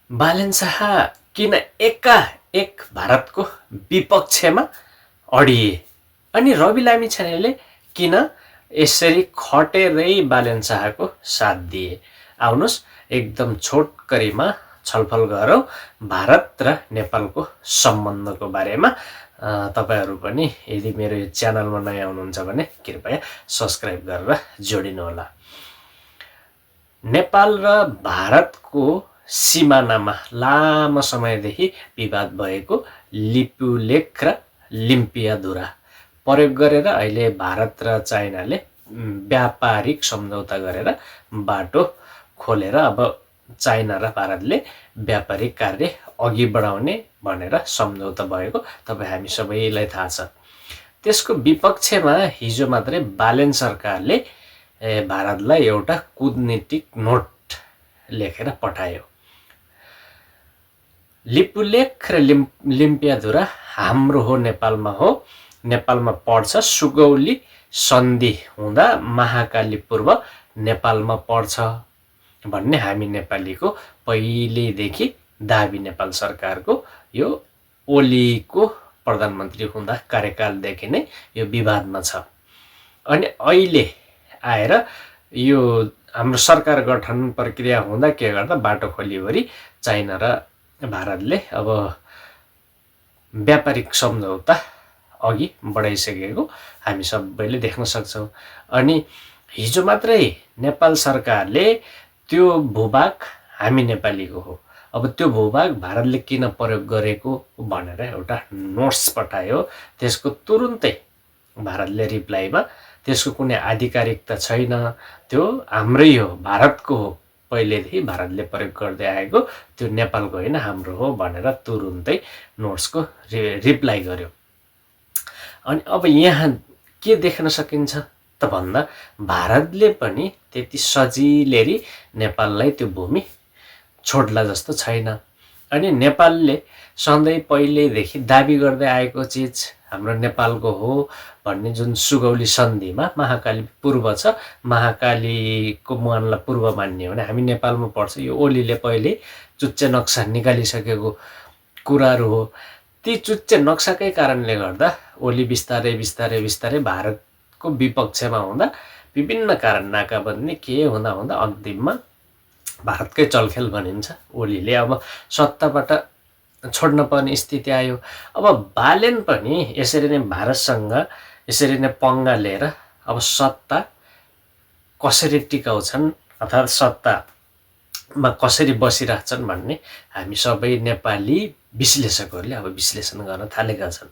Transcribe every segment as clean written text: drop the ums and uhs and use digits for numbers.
बालेन शाह किन एकाएक भारतको विपक्षमा अडिए अनि रवि लामिछानेले किन यसरी खटेरै बालेन शाहको साथ दिए? आउनुहोस् एकदम छोटकरीमा छलफल गरौँ भारत र नेपालको सम्बन्धको बारेमा। तपाईहरू पनि यदि मेरो यो च्यानलमा नयाँ हुनुहुन्छ भने कृपया सब्स्क्राइब गरेर जोडिनुहोला। नेपाल र भारतको सिमानामा लामो समयदेखि विवाद भएको लिपुलेख र लिम्पियाधुरा प्रयोग गरेर अहिले भारत र चाइनाले व्यापारिक सम्झौता गरेर बाटो खोलेर अब चाइना र भारतले व्यापारिक कार्य अघि बढाउने भनेर सम्झौता भएको तपाईँ हामी सबैलाई थाहा छ। त्यसको विपक्षमा हिजो मात्रै बालेन सरकारले भारतलाई एउटा कूटनीतिक नोट लेखेर पठायो। लिपुलेख र लिम्पियाधुरा हाम्रो हो, नेपालमा पर्छ। सुगौली सन्धि हुँदा महाकाली पूर्व नेपालमा पर्छ भन्ने हामी नेपालीको पहिलेदेखि दाबी। नेपाल सरकारको यो ओलीको प्रधानमन्त्री हुँदा कार्यकालदेखि नै यो विवादमा छ। अनि अहिले आएर यो हाम्रो सरकार गठन प्रक्रिया हुँदा के गर्दा बाटो खोलिवरी चाइना र भारतले अब व्यापारिक सम्झौता अघि बढाइसकेको हामी सबैले देख्न सक्छौँ। अनि हिजो मात्रै नेपाल सरकारले त्यो भूभाग हामी नेपालीको हो, अब त्यो भूभाग भारतले किन प्रयोग गरेको भनेर एउटा नोट्स पठायो। त्यसको तुरुन्तै भारतले रिप्लाईमा त्यसको कुनै आधिकारिकता छैन, त्यो हाम्रै हो, भारतको हो, पहिलेदेखि भारतले प्रयोग गर्दै आएको, त्यो नेपालको होइन हाम्रो हो भनेर तुरुन्तै नोट्सको रिप्लाई गर्यो। अनि अब यहाँ के देख्न सकिन्छ त भन्दा भारतले पनि त्यति सजिलै नेपाललाई त्यो भूमि छोड्ला जस्तो छैन। अनि नेपालले सधैँ पहिल्यैदेखि दाबी गर्दै आएको चिज हाम्रो नेपालको हो भन्ने जुन सुगौली सन्धिमा महाकाली पूर्व छ, महाकालीको मुहानलाई पूर्व मान्ने हो भने हामी नेपालमा पर्छ, यो ओलीले पहिले चुच्चे नक्सा निकालिसकेको कुराहरू हो। ती चुच्चे नक्साकै कारणले गर्दा ओली बिस्तारै भारतको विपक्षमा हुँदा विभिन्न कारण नाकाबन्दी के हुँदा अन्तिममा भारतकै चलखेल भनिन्छ, ओलीले अब सत्ताबाट छोड्न पर्ने स्थिति आयो। अब बालेन पनि यसरी नै भारतसँग यसरी नै पंगा लिएर अब सत्ता कसरी टिकाउँछन् अर्थात् सत्तामा कसरी बसिरहेछन् भन्ने हामी सबै नेपाली विश्लेषकहरूले अब विश्लेषण गर्न थालेका छन्।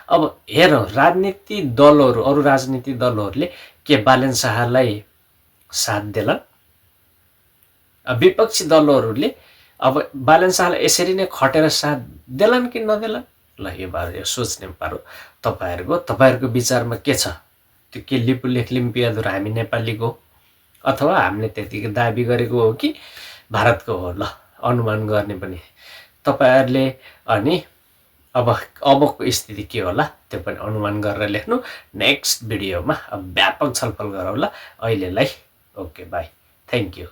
अब हेरौँ अरू राजनीतिक दलहरूले के बालेन शाहलाई साथ देलान्? विपक्षी दलहरूले अब बालेन शाहलाई यसरी नै खटेर साथ देलान् कि नदेलान्? ल यो बारे सोच्ने पारो तपाईहरूको विचारमा के छ? त्यो के लिपुलेख लिम्पियाधुरा हामी नेपालीको अथवा हामीले त्यतिकै दाबी गरेको हो कि भारतको हो? ल अनुमान गर्ने पनि तपाईहरूले। अनि अबको स्थिति के होला त्यो पनि अनुमान गरेर लेख्नु। नेक्स्ट भिडियोमा व्यापक छलफल गरौँला। अहिलेलाई ओके बाई, थ्याङ्क यू।